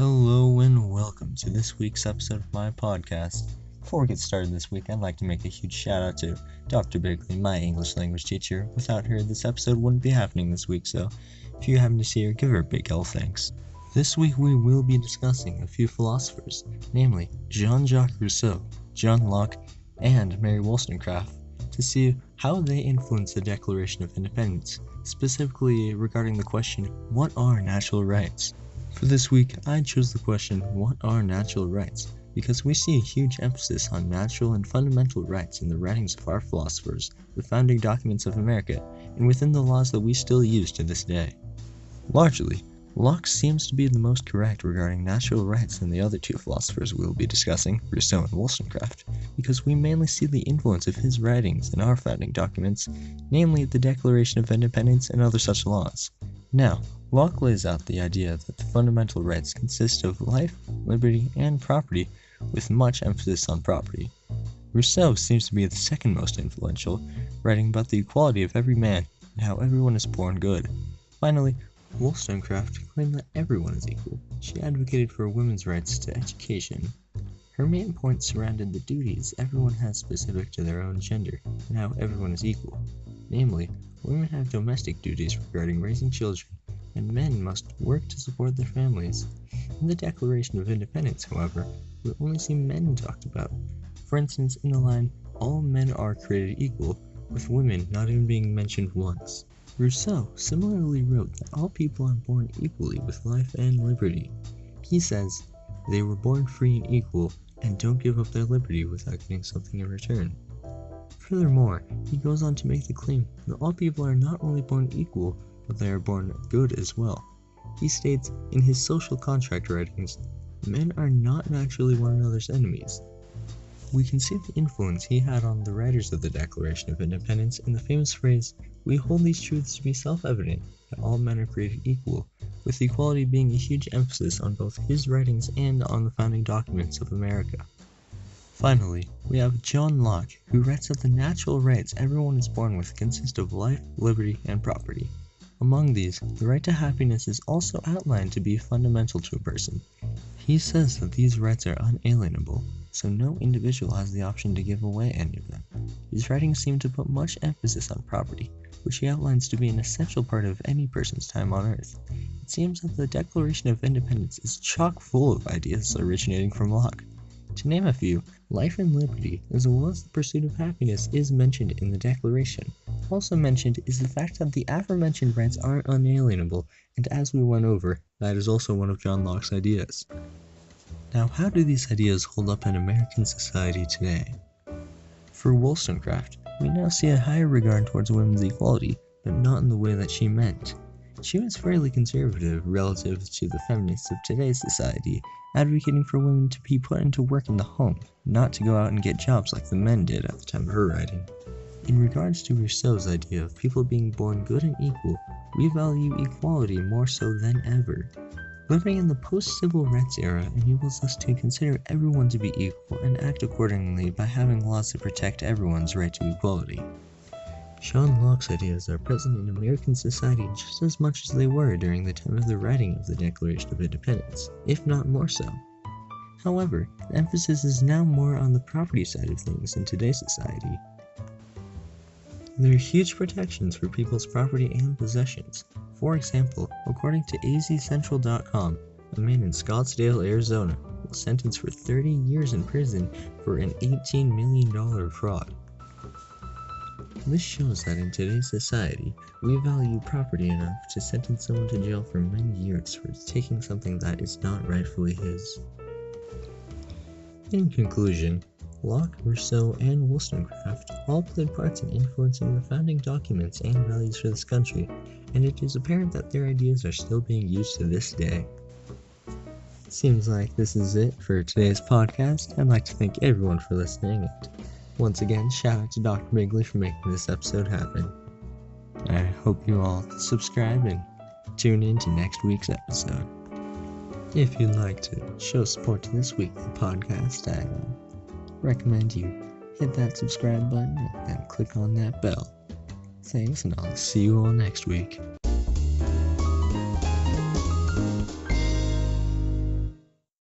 Hello and welcome to this week's episode of my podcast. Before we get started this week, I'd like to make a huge shout out to Dr. Bigley, my English language teacher. Without her, this episode wouldn't be happening this week, so if you happen to see her, give her a big L thanks. This week we will be discussing a few philosophers, namely Jean-Jacques Rousseau, John Locke, and Mary Wollstonecraft, to see how they influenced the Declaration of Independence, specifically regarding the question, what are natural rights? For this week, I chose the question, what are natural rights? Because we see a huge emphasis on natural and fundamental rights in the writings of our philosophers, the founding documents of America, and within the laws that we still use to this day. Largely, Locke seems to be the most correct regarding natural rights than the other two philosophers we will be discussing, Rousseau and Wollstonecraft, because we mainly see the influence of his writings in our founding documents, namely the Declaration of Independence and other such laws. Now, Locke lays out the idea that the fundamental rights consist of life, liberty, and property, with much emphasis on property. Rousseau seems to be the second most influential, writing about the equality of every man and how everyone is born good. Finally, Wollstonecraft claimed that everyone is equal. She advocated for women's rights to education. Her main point surrounded the duties everyone has specific to their own gender, and how everyone is equal. Namely, women have domestic duties regarding raising children, and men must work to support their families. In the Declaration of Independence, however, we only see men talked about. For instance, in the line, all men are created equal, with women not even being mentioned once. Rousseau similarly wrote that all people are born equally with life and liberty. He says, they were born free and equal, and don't give up their liberty without getting something in return. Furthermore, he goes on to make the claim that all people are not only born equal, but they are born good as well. He states in his social contract writings, men are not naturally one another's enemies. We can see the influence he had on the writers of the Declaration of Independence in the famous phrase, we hold these truths to be self-evident, that all men are created equal, with equality being a huge emphasis on both his writings and on the founding documents of America. Finally, we have John Locke, who writes that the natural rights everyone is born with consist of life, liberty, and property. Among these, the right to happiness is also outlined to be fundamental to a person. He says that these rights are unalienable, so no individual has the option to give away any of them. His writings seem to put much emphasis on property, which he outlines to be an essential part of any person's time on Earth. It seems that the Declaration of Independence is chock full of ideas originating from Locke. To name a few, life and liberty, as well as the pursuit of happiness, is mentioned in the Declaration. Also mentioned is the fact that the aforementioned rights are unalienable, and as we went over, that is also one of John Locke's ideas. Now, how do these ideas hold up in American society today? For Wollstonecraft, we now see a higher regard towards women's equality, but not in the way that she meant. She was fairly conservative relative to the feminists of today's society, advocating for women to be put into work in the home, not to go out and get jobs like the men did at the time of her writing. In regards to Rousseau's idea of people being born good and equal, we value equality more so than ever. Living in the post-civil rights era enables us to consider everyone to be equal and act accordingly by having laws that protect everyone's right to equality. John Locke's ideas are present in American society just as much as they were during the time of the writing of the Declaration of Independence, if not more so. However, the emphasis is now more on the property side of things in today's society. There are huge protections for people's property and possessions. For example, according to azcentral.com, a man in Scottsdale, Arizona, was sentenced for 30 years in prison for an $18 million fraud. This shows that in today's society, we value property enough to sentence someone to jail for many years for taking something that is not rightfully his. In conclusion, Locke, Rousseau, and Wollstonecraft all played parts in influencing the founding documents and values for this country, and it is apparent that their ideas are still being used to this day. Seems like this is it for today's podcast. I'd like to thank everyone for listening, and once again, shout out to Dr. Bigley for making this episode happen. I hope you all subscribe and tune in to next week's episode. If you'd like to show support to this weekly podcast, I recommend you hit that subscribe button and then click on that bell. Thanks, and I'll see you all next week.